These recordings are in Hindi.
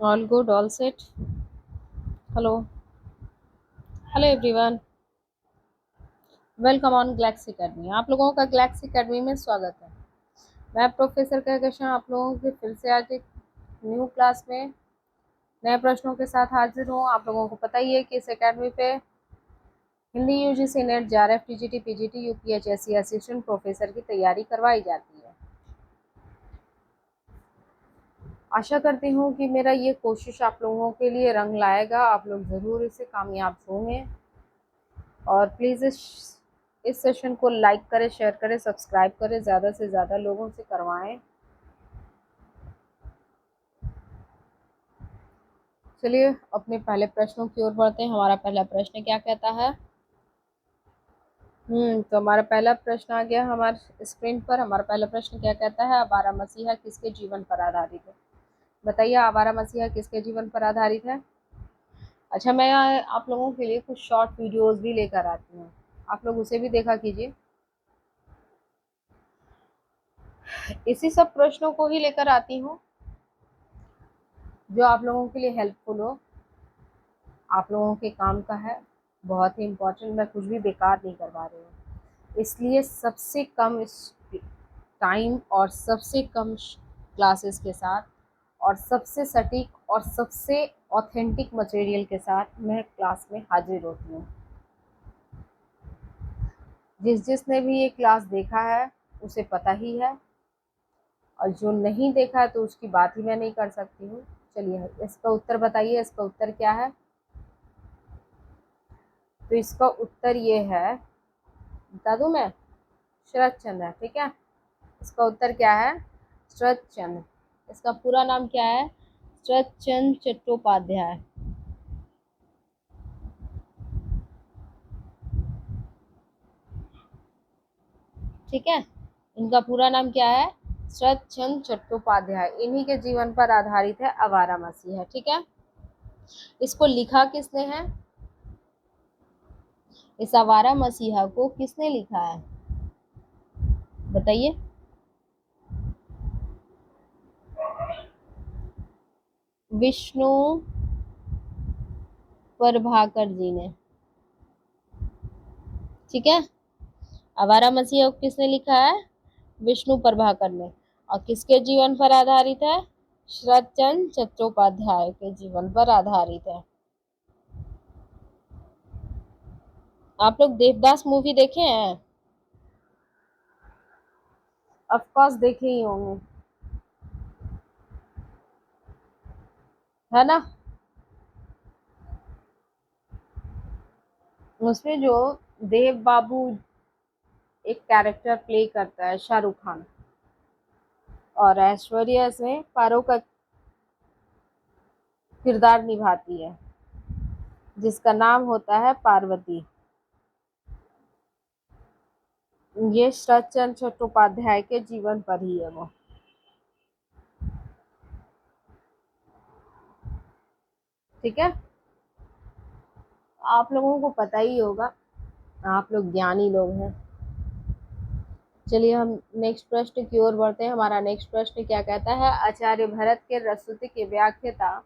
All good, all set. Hello, hello everyone. Welcome on Galaxy academy. आप लोगों का गैलेक्सी अकेडमी में स्वागत है। मैं प्रोफेसर कहकशां आप लोगों के फिर से आज एक न्यू क्लास में नए प्रश्नों के साथ हाजिर हूँ। आप लोगों को पता ही है कि इस एकेडमी पे Hindi UGC net JRF TGT PGT UPHSC assistant professor की तैयारी करवाई जाती है। आशा करती हूँ कि मेरा ये कोशिश आप लोगों के लिए रंग लाएगा। आप लोग ज़रूर इसे कामयाब होंगे और प्लीज़ इस सेशन को लाइक करें, शेयर करें, सब्सक्राइब करें, ज़्यादा से ज़्यादा लोगों से करवाएं। चलिए अपने पहले प्रश्नों की ओर बढ़ते हैं। हमारा पहला प्रश्न क्या कहता है? तो हमारा पहला प्रश्न आ गया हमारे स्क्रीन पर। हमारा पहला प्रश्न क्या कहता है? आवारा मसीहा किसके जीवन पर आधारित है? बताइए, आवारा मसीहा किसके जीवन पर आधारित है? अच्छा, मैं आप लोगों के लिए कुछ शॉर्ट वीडियोस भी लेकर आती हूँ, आप लोग उसे भी देखा कीजिए। इसी सब प्रश्नों को ही लेकर आती हूँ जो आप लोगों के लिए हेल्पफुल हो, आप लोगों के काम का है, बहुत ही इम्पोर्टेंट। मैं कुछ भी बेकार नहीं करवा रही हूँ, इसलिए सबसे कम टाइम और सबसे कम क्लासेस के साथ और सबसे सटीक और सबसे ऑथेंटिक मटेरियल के साथ मैं क्लास में हाजिर होती हूँ। जिसने भी ये क्लास देखा है उसे पता ही है, और जो नहीं देखा है तो उसकी बात ही मैं नहीं कर सकती हूँ। चलिए इसका उत्तर बताइए, इसका उत्तर क्या है? तो इसका उत्तर ये है, बता दूं मैं, शरद चंद्र है। ठीक है, इसका उत्तर क्या है? शरद चंद्र। इसका पूरा नाम क्या है? शरद चंद्र चट्टोपाध्याय। ठीक है, इनका पूरा नाम क्या है? शरद चंद्र चट्टोपाध्याय। इन्हीं के जीवन पर आधारित है आवारा मसीहा। ठीक है, इसको लिखा किसने है? इस आवारा मसीहा को किसने लिखा है? बताइए। विष्णु प्रभाकर जी ने। ठीक है, आवारा मसीहा को किसने लिखा है? विष्णु प्रभाकर ने। और किसके जीवन पर आधारित है? शरद चंद्र चट्टोपाध्याय के जीवन पर आधारित है। आप लोग देवदास मूवी देखे हैं? ऑफ कोर्स देखे ही होंगे, है ना? उसमें जो देव बाबू एक कैरेक्टर प्ले करता है शाहरुख खान, और ऐश्वर्या इसमें पारो का किरदार निभाती है, जिसका नाम होता है पार्वती। ये शरद चंद्र चट्टोपाध्याय के जीवन पर ही है वो। ठीक है, आप लोगों को पता ही होगा, आप लोग ज्ञानी लोग हैं। चलिए हम नेक्स्ट प्रश्न की ओर बढ़ते हैं। हमारा नेक्स्ट प्रश्न क्या कहता है? आचार्य भरत के रससूत्र के व्याख्याता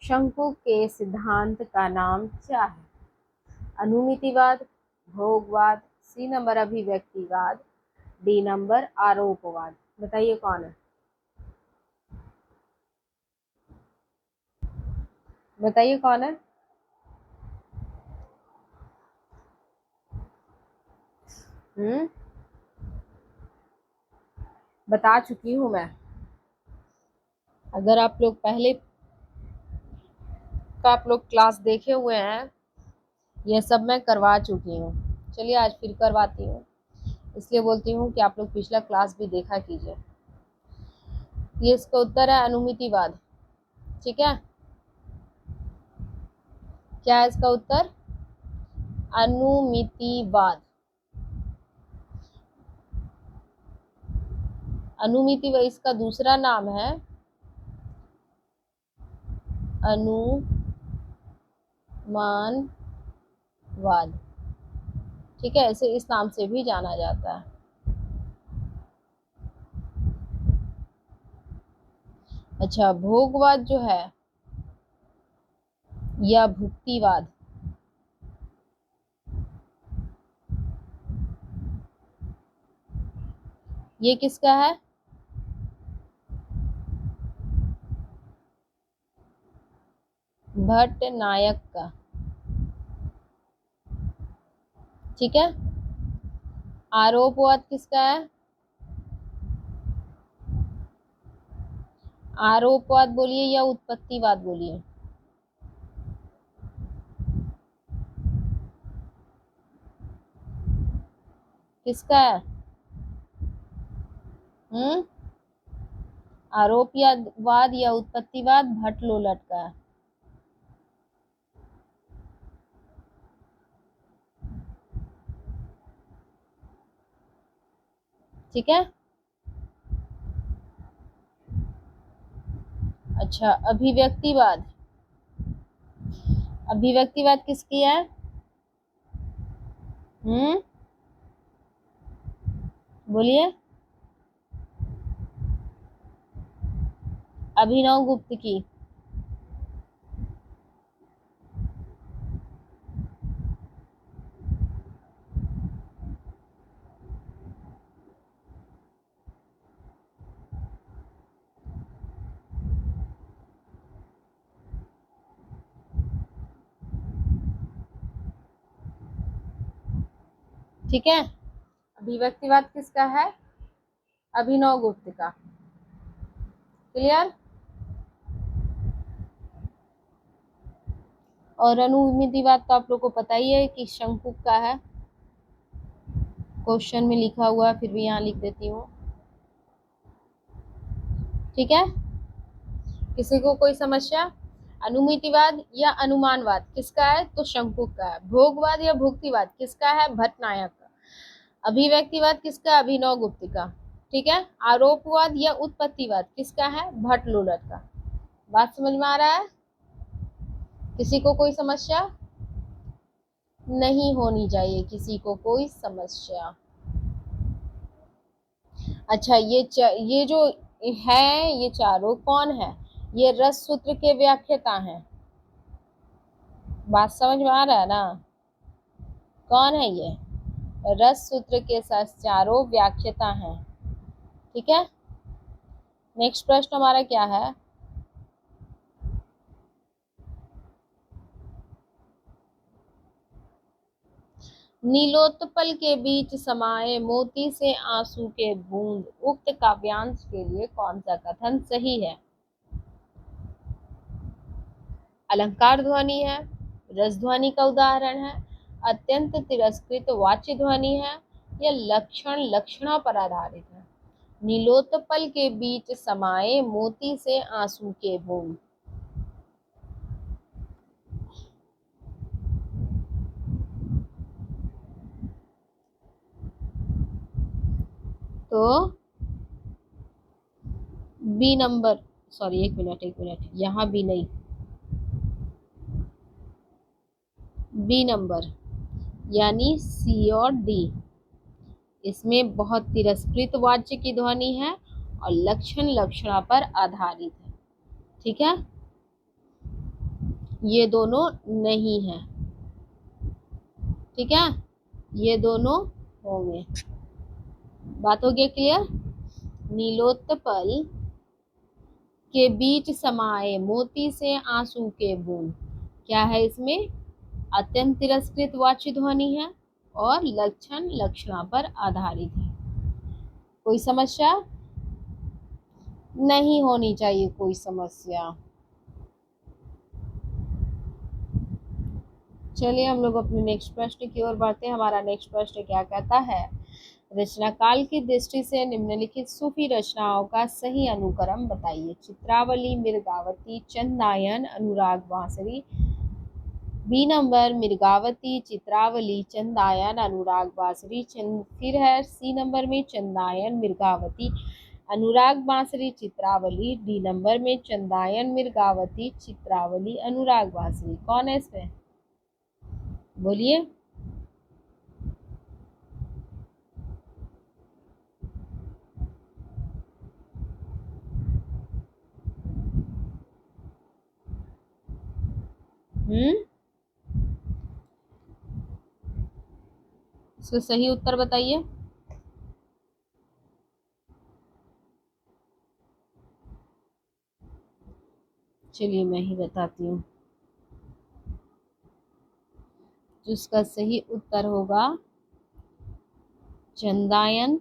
शंकु के सिद्धांत का नाम क्या है? अनुमितिवाद, भोगवाद, सी नंबर अभिव्यक्तिवाद, डी नंबर आरोपवाद। बताइए कौन है? बताइए कौन है? हम्म बता चुकी हूँ मैं। अगर आप लोग पहले का आप लोग क्लास देखे हुए हैं, ये सब मैं करवा चुकी हूँ। चलिए आज फिर करवाती हूँ, इसलिए बोलती हूँ कि आप लोग पिछला क्लास भी देखा कीजिए। ये इसका उत्तर है अनुमितिवाद। ठीक है, क्या है इसका उत्तर? अनुमितिवाद। अनुमितिवाद इसका दूसरा नाम है अनुमानवाद। ठीक है, इसे इस नाम से भी जाना जाता है। अच्छा, भोगवाद जो है या भुक्तिवाद? ये किसका है? भट्ट नायक का। ठीक है। आरोपवाद किसका है? आरोपवाद बोलिए या उत्पत्तिवाद बोलिए। किसका है? हम्म। आरोपवाद या उत्पत्तिवाद भट्ट लोलट का है। ठीक है। अच्छा, अभिव्यक्तिवाद। अभिव्यक्तिवाद किसकी है? हम्म। बोलिए। अभिनव गुप्त की। ठीक है। अभिव्यक्तिवाद किसका है? अभिनव गुप्त का। क्लियर। और अनुमितिवाद तो आप लोग को पता ही है कि शंकु का है। क्वेश्चन में लिखा हुआ है, फिर भी यहाँ लिख देती हूँ। ठीक है। किसी को कोई समस्या? अनुमितिवाद या अनुमानवाद किसका है? तो शंकु का है। भोगवाद या भुक्तिवाद किसका है? भट्टनायक का। अभिव्यक्तिवाद किसका? अभिनव गुप्त का। ठीक है। आरोपवाद या उत्पत्तिवाद किसका है? भट्ट लोलट का। बात समझ में आ रहा है? किसी को कोई समस्या? नहीं होनी चाहिए किसी को कोई समस्या। अच्छा, ये जो है, ये चारों कौन है? ये रस सूत्र के व्याख्याता हैं। बात समझ में आ रहा है ना? कौन है ये? रस सूत्र के चारों व्याख्याता हैं। ठीक है। नेक्स्ट प्रश्न हमारा क्या है? नीलोत्पल के बीच समाये मोती से आंसू के बूंद उक्त काव्यांश के लिए कौन सा कथन सही है? अलंकार ध्वनि है, रस ध्वनि का उदाहरण है, अत्यंत तिरस्कृत वाच्य ध्वनि है, या लक्षण लक्षणा पर आधारित है। नीलोत्पल के बीच समाये मोती से आंसू के बूंद। तो बी नंबर, सॉरी एक मिनट एक मिनट, यहाँ बी नहीं, बी नंबर यानी सी और डी। इसमें बहुत तिरस्कृत वाच्य की ध्वनि है और लक्षण लक्षणा पर आधारित है। ठीक है। ये दोनों नहीं है। ठीक है। ये दोनों होंगे। बात हो गया क्लियर? नीलोत्पल के बीच समाये मोती से आंसू के बूंद क्या है? इसमें अत्यंत तिरस्कृत वाच्य ध्वनि है और लक्षण लक्षणा पर आधारित है। कोई समस्या? नहीं होनी चाहिए कोई समस्या। चलिए हम लोग अपने नेक्स्ट प्रश्न की ओर बढ़ते हैं। हमारा नेक्स्ट प्रश्न क्या कहता है? रचना काल की दृष्टि से निम्नलिखित सूफी रचनाओं का सही अनुक्रम बताइए। चित्रावली, मृगावती, चंदायन, अनुराग बांसुरी। बी नंबर मृगावती, चित्रावली, चंदायन, अनुराग बांसुरी। फिर है सी नंबर में चंदायन, मृगावती, अनुराग बांसुरी, चित्रावली। डी नंबर में चंदायन, मृगावती, चित्रावली, अनुराग बांसुरी। कौन है इसमें? बोलिए। हम्म, इसका सही उत्तर बताइए। चलिए मैं ही बताती हूँ। जिसका सही उत्तर होगा चंदायन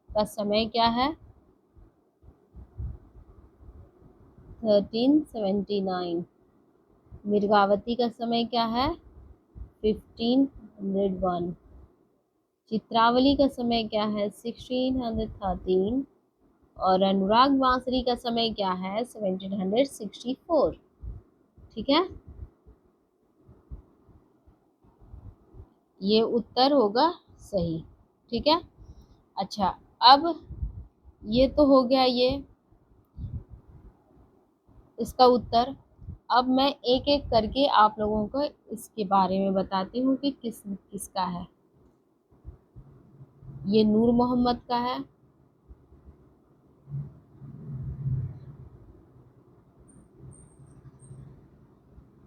का समय क्या है? 1379। मिर्गावती का समय क्या है? 1501। चित्रावली का समय क्या है? 1613। और अनुराग बांसुरी का समय क्या है? 1764। ठीक है, ये उत्तर होगा सही। ठीक है, अच्छा, अब ये तो हो गया ये इसका उत्तर। अब मैं एक एक करके आप लोगों को इसके बारे में बताती हूँ कि किस किसका है। ये नूर मोहम्मद का है।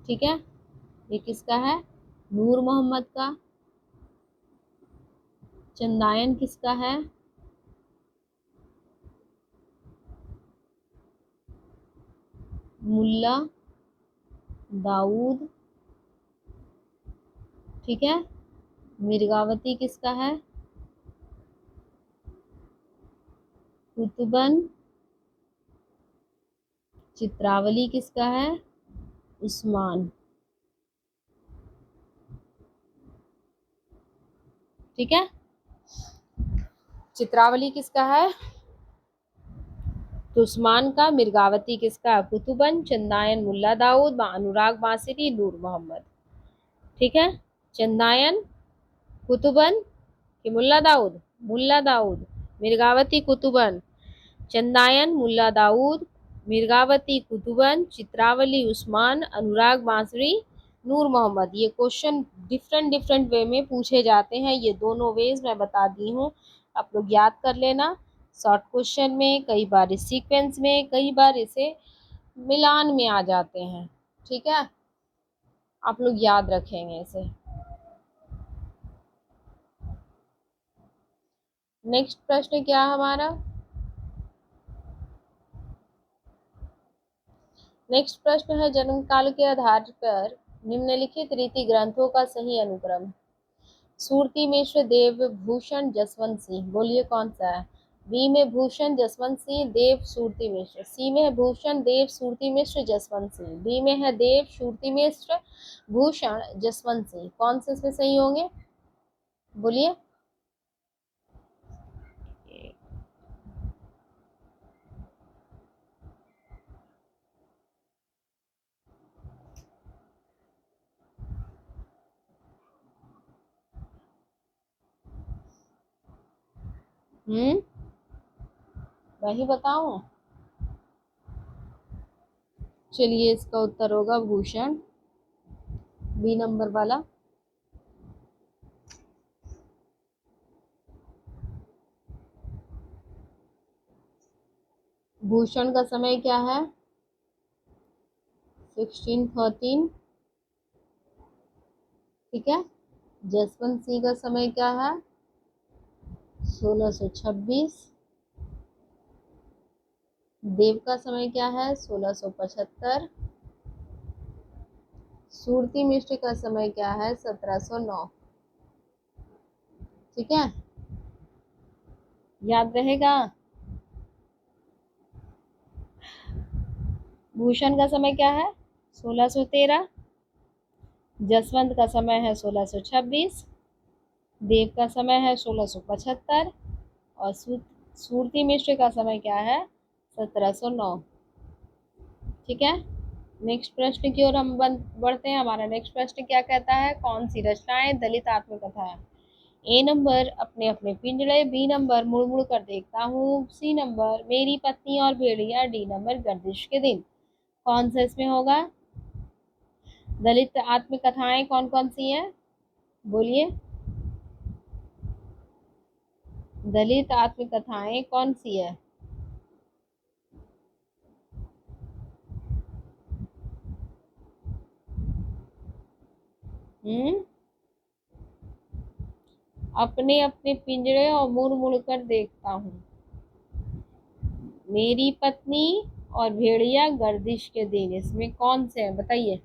ठीक है, ये किसका है? नूर मोहम्मद का। चंदायन किसका है? मुल्ला दाऊद। ठीक है, मिर्गावती किसका है? कुतुबन। चित्रावली किसका है? उस्मान। ठीक है, चित्रावली किसका है? तो उस्मान का। मिर्गावती किसका? कुतुबन। चंदायन मुल्ला दाऊद। अनुराग बांसुरी नूर मोहम्मद। ठीक है, चंदायन कुतुबन कि मुल्ला दाऊद? मुल्ला दाऊद। मिर्गावती कुतुबन। चंदायन मुल्ला दाऊद। मिर्गावती कुतुबन। चित्रावली उस्मान। अनुराग बांसुरी नूर मोहम्मद। ये क्वेश्चन डिफरेंट डिफरेंट वे में पूछे जाते हैं। ये दोनों वेज मैं बता दी हूँ, आप लोग याद कर लेना। शॉर्ट क्वेश्चन में, कई बार इस सीक्वेंस में, कई बार इसे मिलान में आ जाते हैं। ठीक है, आप लोग याद रखेंगे इसे। नेक्स्ट प्रश्न क्या है हमारा? नेक्स्ट प्रश्न है, जन्म काल के आधार पर निम्नलिखित रीति ग्रंथों का सही अनुक्रम। सूरती मिश्र, देव भूषण, जसवंत सिंह। बोलिए कौन सा है? बी में भूषण जसवंत सिंह, देव सूरती मिश्र। सी में है भूषण, देव सूरती मिश्र, जसवंत सिंह। डी में है देव सूरती मिश्र, भूषण, जसवंत सिंह। कौन से इसमें सही होंगे? बोलिए। वही बताऊं? चलिए, इसका उत्तर होगा भूषण, बी नंबर वाला। भूषण का समय क्या है? 1613। ठीक है, जसवंत सिंह का समय क्या है? 1626। देव का समय क्या है? 1675। सूरती मिश्र का समय क्या है? 1709। ठीक है, याद रहेगा। भूषण का समय क्या है? 1613। जसवंत का समय है 1626। देव का समय है 1675। और सूरती मिश्र का समय क्या है? 1709। ठीक है, नेक्स्ट प्रश्न की ओर हम बढ़ते हैं। हमारा नेक्स्ट प्रश्न क्या कहता है? कौन सी रचनाएं दलित आत्मकथा है? ए नंबर, अपने अपने पिंजड़े। बी नंबर, मुड़ मुड़ कर देखता हूँ। सी नंबर, मेरी पत्नी और भेड़िया। डी नंबर, गर्दिश के दिन। कौन सा इसमें होगा? दलित आत्मकथाएं कौन कौन सी हैं? बोलिए। दलित आत्मकथाएं कौन सी है? हम्म, अपने अपने पिंजरे और मुड़ मुड़ कर देखता हूँ, मेरी पत्नी और भेड़िया गर्दिश के दिन, इसमें कौन से हैं बताइए।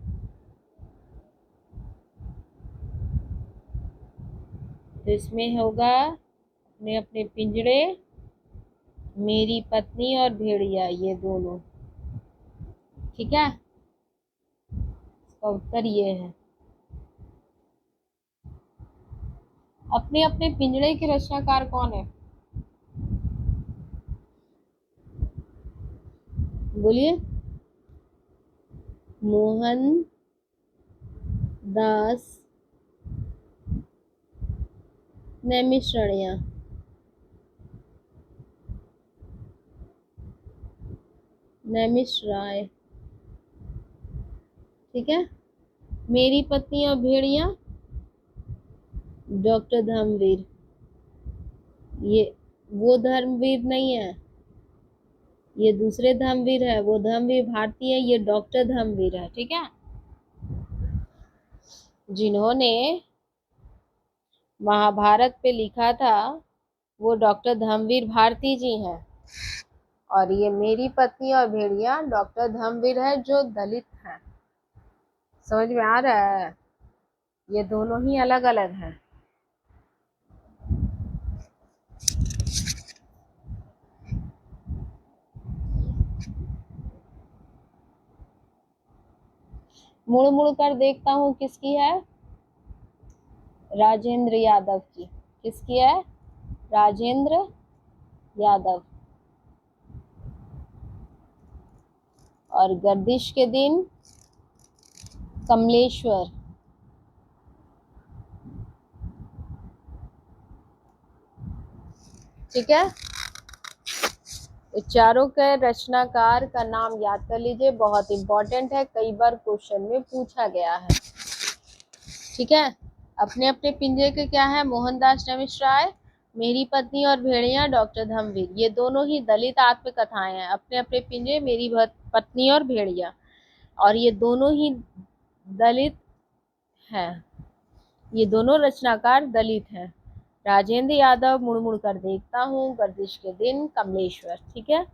तो इसमें होगा अपने अपने पिंजरे, मेरी पत्नी और भेड़िया, ये दोनों। ठीक है, इसका उत्तर ये है। अपने अपने पिंजरे के रचनाकार कौन है, बोलिए। मोहन दास नैमिषारण्य। नैमिषारण्य, ठीक है। मेरी पत्नी और भेड़िया, डॉक्टर धर्मवीर। ये वो धर्मवीर नहीं है, ये दूसरे धर्मवीर है। वो धर्मवीर भारती है, ये डॉक्टर धर्मवीर है। ठीक है, जिन्होंने महाभारत पे लिखा था वो डॉक्टर धर्मवीर भारती जी हैं। और ये मेरी पत्नी और भेड़िया डॉक्टर धर्मवीर है, जो दलित हैं। समझ में आ रहा है, ये दोनों ही अलग अलग हैं। मुड़ मुड़ कर देखता हूँ किसकी है, राजेंद्र यादव की। किसकी है, राजेंद्र यादव। और गर्दिश के दिन, कमलेश्वर। ठीक है, चारों के रचनाकार का नाम याद कर लीजिए, बहुत इंपॉर्टेंट है, कई बार क्वेश्चन में पूछा गया है। ठीक है, अपने अपने पिंजरे के क्या है, मोहनदास नमिश्राय, मेरी पत्नी और भेड़िया, डॉक्टर धर्मवीर। ये दोनों ही दलित आत्मकथाएं हैं। अपने अपने पिंजरे, मेरी पत्नी और भेड़िया, और ये दोनों ही दलित हैं। ये दोनों रचनाकार दलित हैं। राजेंद्र यादव, मुड़ मुड़ कर देखता हूँ, गर्दिश के दिन, कमलेश्वर। ठीक है,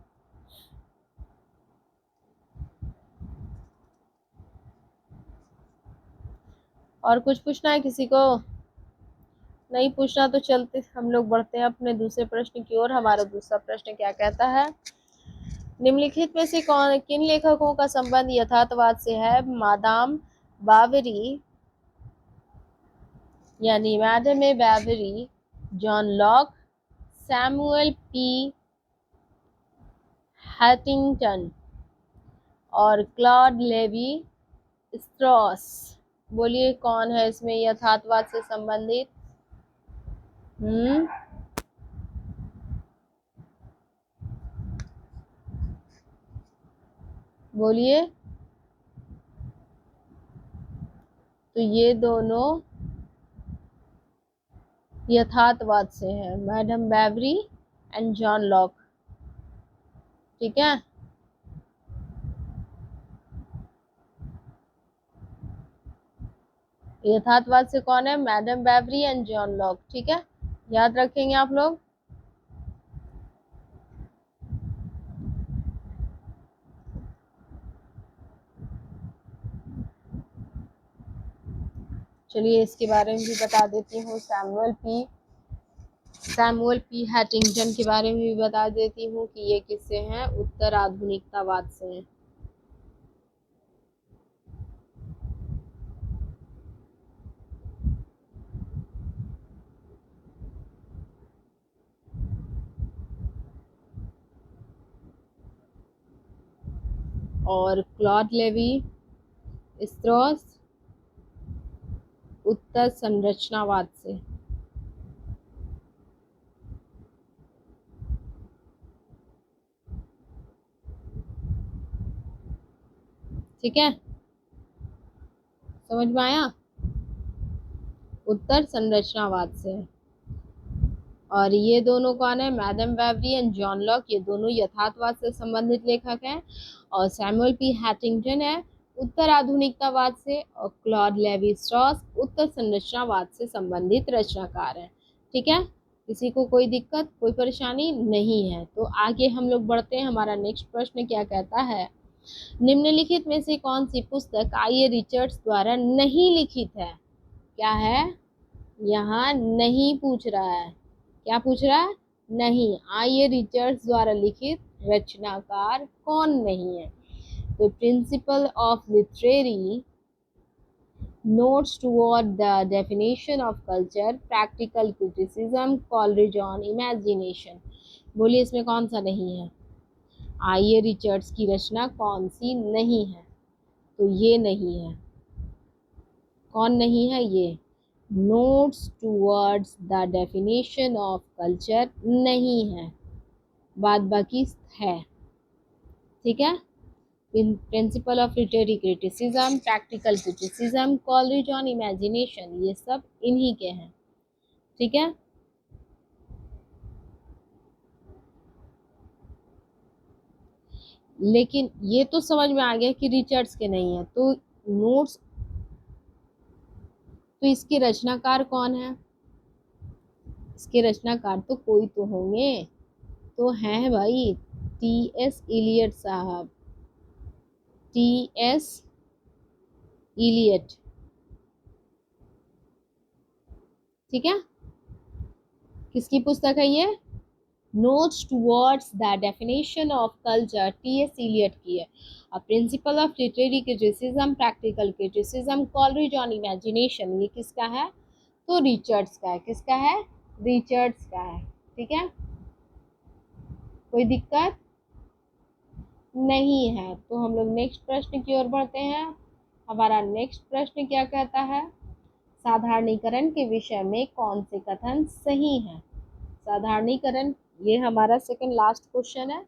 और कुछ पूछना है किसी को, नहीं पूछना तो चलते हम लोग बढ़ते हैं अपने दूसरे प्रश्न की ओर। हमारा दूसरा प्रश्न क्या कहता है, निम्नलिखित में से कौन किन लेखकों का संबंध यथार्थवाद से है। मादाम बावरी यानी मैडम ए बावरी, जॉन लॉक, सैमुअल पी हैटिंगटन और क्लॉड लेवी स्ट्रॉस। बोलिए कौन है इसमें यथार्थवाद से संबंधित। बोलिए। तो ये दोनों यथार्थवाद से है, madam Bovary and John Locke. ठीक है, यथार्थवाद से कौन है, madam Bovary and John Locke. ठीक है, याद रखेंगे आप लोग। चलिए इसके बारे में भी बता देती हूँ, सैमुअल पी हैटिंगटन के बारे में भी बता देती हूँ कि ये किससे हैं, उत्तर आधुनिकतावाद से हैं। और क्लॉड लेवी स्ट्रॉस उत्तर संरचनावाद से। ठीक है, समझ में आया, उत्तर संरचनावाद से है। और ये दोनों कौन है, madam Bovary and John Locke, ये दोनों यथार्थवाद से संबंधित लेखक हैं। और सैमुअल पी हैटिंगटन है, उत्तर आधुनिकतावाद से, और क्लॉड लेवी स्ट्रॉस उत्तर संरचनावाद से संबंधित रचनाकार हैं। ठीक है, किसी को कोई दिक्कत, कोई परेशानी नहीं है। तो आगे हम लोग बढ़ते हैं। हमारा नेक्स्ट प्रश्न क्या कहता है, निम्नलिखित में से कौन सी पुस्तक आई रिचर्ड्स द्वारा नहीं लिखित है? क्या है, यहाँ नहीं पूछ रहा है, क्या पूछ रहा है, नहीं, आई रिचर्ड्स द्वारा लिखित रचनाकार कौन नहीं है? तो principal of literary, notes toward the definition of culture, practical criticism, Coleridge on imagination. बोलिए इसमें कौन सा नहीं है? आई रिचर्ड्स की रचना कौन सी नहीं है? तो ये नहीं है। कौन नहीं है? ये notes towards the definition of culture नहीं है, बाद बाकी है। ठीक है, principal of literary criticism, practical criticism, Coleridge on imagination, ये सब इन्हीं के हैं। ठीक है, लेकिन ये तो समझ में आ गया कि रिचर्ड्स के नहीं है। तो नोट्स, तो इसके रचनाकार कौन है? इसके रचनाकार तो कोई तो होंगे, तो हैं भाई टी.एस. इलियट साहब, टी.एस. इलियट। ठीक है, किसकी पुस्तक है ये? Notes towards the definition of culture, T S. Eliot की है। A principle of literary criticism, practical criticism, Coleridge on imagination, ये किसका है? तो रिचर्ड्स का है। किसका है? रिचर्ड्स का है। ठीक है, कोई दिक्कत नहीं है। तो हम लोग नेक्स्ट प्रश्न की ओर बढ़ते हैं। हमारा नेक्स्ट प्रश्न क्या कहता है, साधारणीकरण के विषय में कौन से कथन सही हैं? साधारणीकरण, ये हमारा सेकंड लास्ट क्वेश्चन है।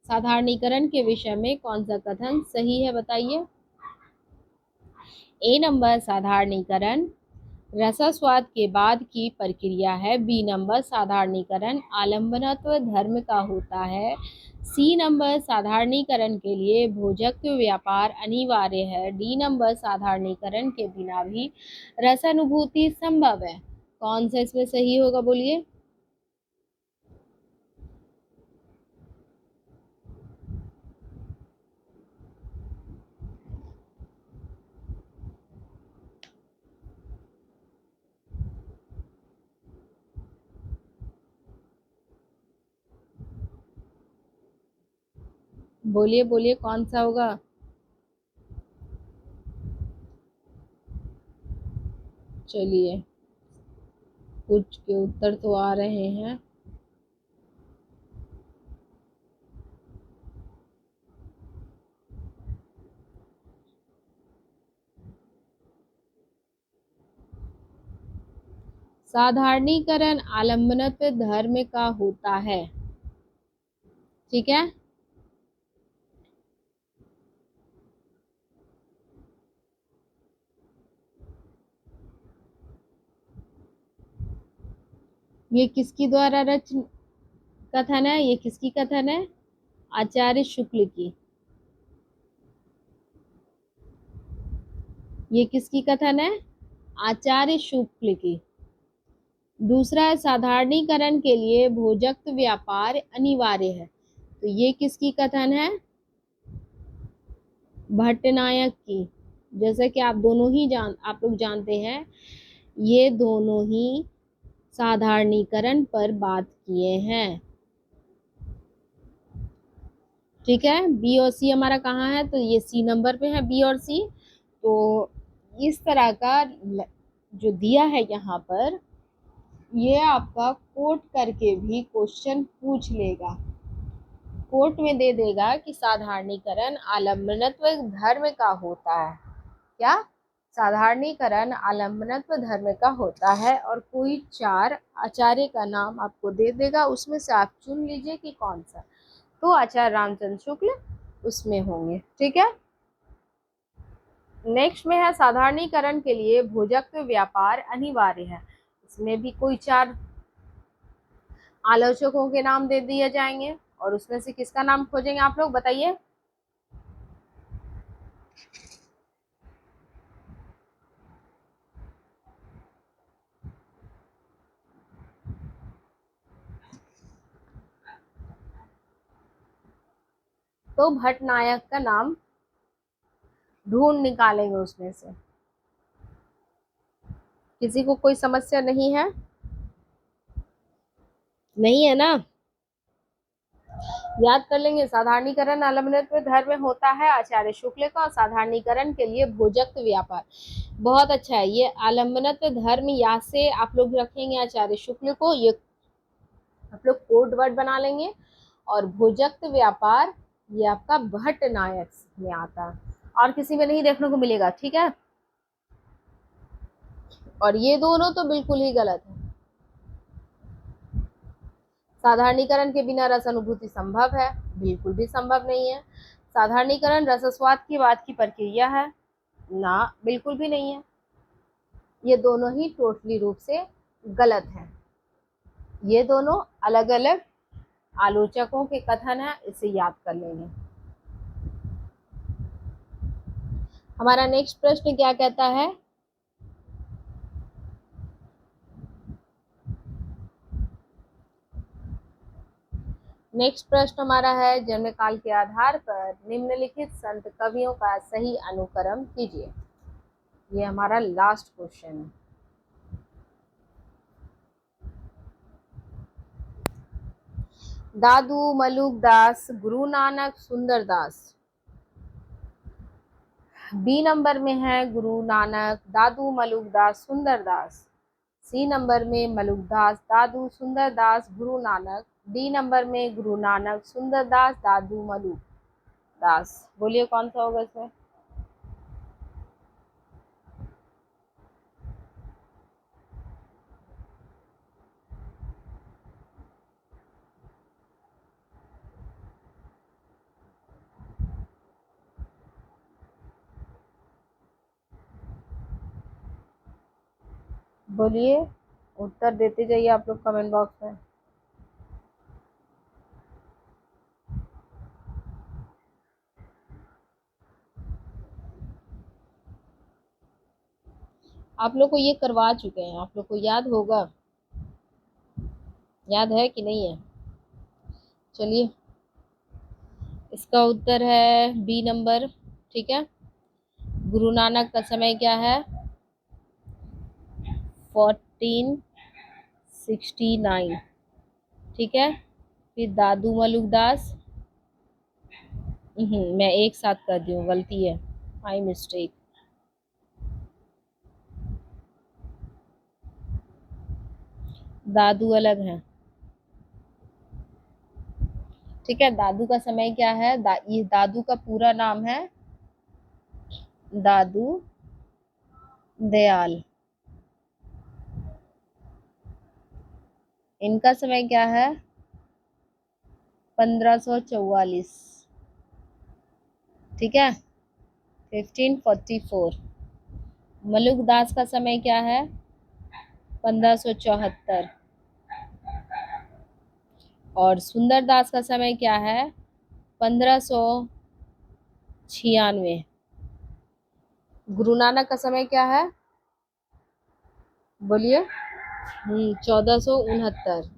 साधारणीकरण के विषय में कौन सा कथन सही है, बताइए। ए नंबर, साधारणीकरण रसास्वाद के बाद की प्रक्रिया है। बी नंबर, साधारणीकरण आलम्बनत्व धर्म का होता है। सी नंबर, साधारणीकरण के लिए भोजकत्व व्यापार अनिवार्य है। डी नंबर, साधारणीकरण के बिना भी रसानुभूति संभव है। कौन सा इसमें सही होगा, बोलिए। बोलिए बोलिए, कौन सा होगा? चलिए, कुछ के उत्तर तो आ रहे हैं। साधारणीकरण आलम्बनत्व धर्म का होता है। ठीक है, ये किसकी द्वारा रच कथन है? ये किसकी कथन है? आचार्य शुक्ल की। ये किसकी कथन है? आचार्य शुक्ल की। दूसरा है, साधारणीकरण के लिए भोजकत्व व्यापार अनिवार्य है। तो ये किसकी कथन है? भट्टनायक की। जैसा कि आप लोग जानते हैं, ये दोनों ही साधारणीकरण पर बात किए हैं। ठीक है, बी और सी हमारा कहाँ है? तो ये सी नंबर पे है, बी और सी। तो इस तरह का जो दिया है यहाँ पर, ये आपका कोट करके भी क्वेश्चन पूछ लेगा। कोट में दे देगा कि साधारणीकरण आलम्बनत्व धर्म का होता है। क्या? साधारणीकरण आलम्बनत्व धर्म का होता है, और कोई 4 आचार्य का नाम आपको दे देगा, उसमें से आप चुन लीजिए कि कौन सा। तो आचार्य रामचंद्र शुक्ल उसमें होंगे। ठीक है, नेक्स्ट में है, साधारणीकरण के लिए भोजकत्व व्यापार अनिवार्य है। इसमें भी कोई 4 आलोचकों के नाम दे दिए जाएंगे, और उसमें से किसका नाम खोजेंगे आप लोग, बताइए। तो भट्ट नायक का नाम ढूंढ निकालेंगे उसमें से। किसी को कोई समस्या नहीं है? नहीं है ना? याद कर लेंगे। साधारणीकरण आलम्बनत्व धर्म में होता है आचार्य शुक्ल का, और साधारणीकरण के लिए भोजक व्यापार। बहुत अच्छा है। ये आलम्बनत्व धर्म यहाँ से आप लोग रखेंगे आचार्य शुक्ल को, ये आप लोग कोड वर्ड बना लेंगे। और भोजक व्यापार ये आपका भट्ट नायक में आता है, और किसी में नहीं देखने को मिलेगा, ठीक है। और ये दोनों तो बिल्कुल ही गलत है। साधारणीकरण के बिना रस अनुभूति संभव है? बिल्कुल भी संभव नहीं है। साधारणीकरण रसस्वाद की बात की प्रक्रिया है? ना, बिल्कुल भी नहीं है। ये दोनों ही टोटली रूप से गलत है। ये दोनों अलग अलग आलोचकों के कथन है, इसे याद कर लेंगे। हमारा नेक्स्ट प्रश्न क्या कहता है? नेक्स्ट प्रश्न हमारा है, जन्म काल के आधार पर निम्नलिखित संत कवियों का सही अनुक्रम कीजिए। ये हमारा लास्ट क्वेश्चन है। दादू मलुक दास, गुरु नानक, सुंदर दास। बी नंबर में है गुरु नानक, दादू मलुक दास, सुंदर दास। सी नंबर में मलुक दास, दादू, सुंदर दास, गुरु नानक। डी नंबर में गुरु नानक, सुंदर दास, दादू मलुक दास। बोलिए कौन सा होगा इसमें? बोलिए, उत्तर देते जाइए आप लोग कमेंट बॉक्स में। आप लोग को ये करवा चुके हैं, आप लोग को याद होगा। याद है कि नहीं है? चलिए, इसका उत्तर है बी नंबर, ठीक है। गुरु नानक का समय क्या है? 1469, ठीक है। फिर दादू मलुक दास, मैं एक साथ कर दी हूँ, गलती है, माई मिस्टेक। दादू अलग है, ठीक है। दादू का समय क्या है? ये दादू का पूरा नाम है दादू दयाल। इनका समय क्या है? 1544, ठीक है। 1544। मलुक दास का समय क्या है? 1574। और सुंदर दास का समय क्या है? 1596। गुरु नानक का समय क्या है? बोलिए। 1469।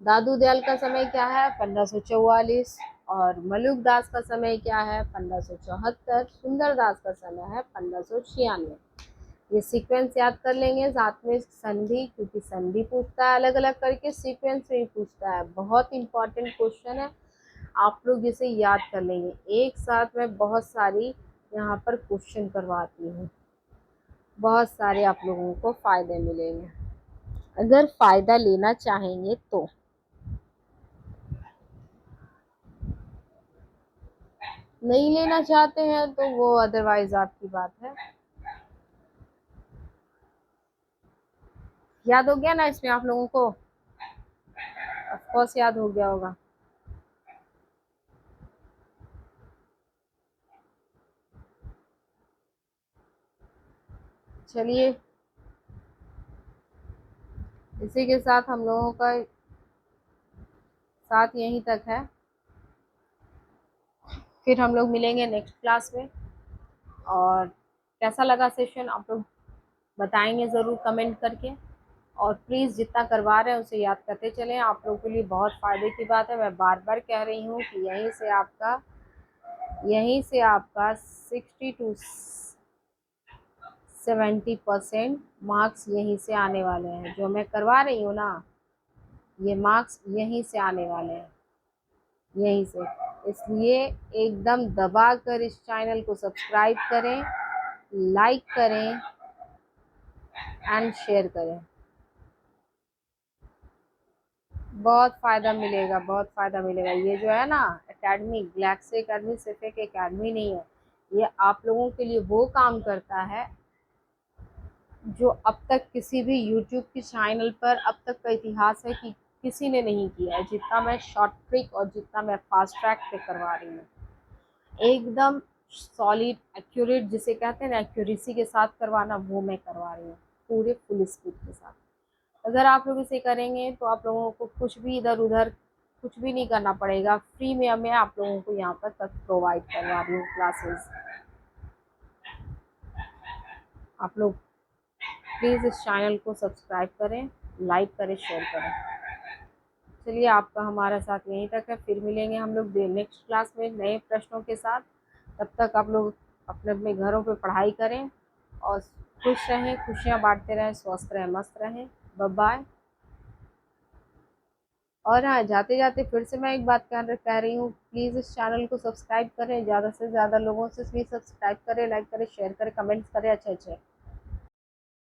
दादू दयाल का समय क्या है? 1544। और मलुक दास का समय क्या है? 1574। सुंदर दास का समय है 1596। ये सीक्वेंस याद कर लेंगे, साथ में संधि, क्योंकि संधि पूछता है अलग अलग करके, सीक्वेंस में ही पूछता है। बहुत इंपॉर्टेंट क्वेश्चन है, आप लोग इसे याद कर लेंगे। एक साथ में बहुत सारी यहाँ पर क्वेश्चन करवाती हूँ, बहुत सारे आप लोगों को फायदे मिलेंगे अगर फायदा लेना चाहेंगे तो। नहीं लेना चाहते हैं तो वो अदरवाइज आपकी बात है। याद हो गया ना इसमें आप लोगों को? ऑफ कोर्स याद हो गया होगा। चलिए, इसी के साथ हम लोगों का साथ यहीं तक है। फिर हम लोग मिलेंगे नेक्स्ट क्लास में। और कैसा लगा सेशन आप लोग बताएंगे ज़रूर कमेंट करके। और प्लीज़ जितना करवा रहे हैं उसे याद करते चलें, आप लोगों के लिए बहुत फ़ायदे की बात है। मैं बार बार कह रही हूँ कि यहीं से आपका यहीं से आपका 60 to 70% मार्क्स यहीं से आने वाले हैं। जो मैं करवा रही हूँ ना, ये मार्क्स यहीं से आने वाले हैं, यहीं से। इसलिए एकदम दबा कर इस चैनल को सब्सक्राइब करें, लाइक करें एंड शेयर करें। बहुत फ़ायदा मिलेगा, बहुत फ़ायदा मिलेगा। ये जो है ना एकेडमी, गैलेक्सी एकेडमी सिर्फ एक एकेडमी नहीं है, ये आप लोगों के लिए वो काम करता है जो अब तक किसी भी यूट्यूब की चैनल पर अब तक का इतिहास है कि किसी ने नहीं किया है। जितना मैं शॉर्ट ट्रिक और जितना मैं फास्ट ट्रैक पे करवा रही हूँ, एकदम सॉलिड एक्यूरेट, जिसे कहते हैं ना एक्यूरेसी के साथ करवाना, वो मैं करवा रही हूँ पूरे फुल स्पीड के साथ। अगर आप लोग इसे करेंगे तो आप लोगों को कुछ भी इधर उधर कुछ भी नहीं करना पड़ेगा। फ्री में मैं आप लोगों को यहाँ पर तक प्रोवाइड करवा रही हूँ क्लासेस। आप लोग प्लीज़ इस चैनल को सब्सक्राइब करें, लाइक करें, शेयर करें। चलिए, आपका हमारा साथ यहीं तक है। फिर मिलेंगे हम लोग नेक्स्ट क्लास में नए प्रश्नों के साथ। तब तक आप लोग अपने अपने घरों पे पढ़ाई करें और खुश रहें, खुशियाँ बांटते रहें, स्वस्थ रहें, मस्त रहें। Bye bye. और हाँ, जाते जाते फिर से मैं एक बात कह रही हूँ, प्लीज़ इस चैनल को सब्सक्राइब करें, ज़्यादा से ज़्यादा लोगों से भी सब्सक्राइब करें, लाइक करें, शेयर करें, कमेंट्स करें अच्छे अच्छे।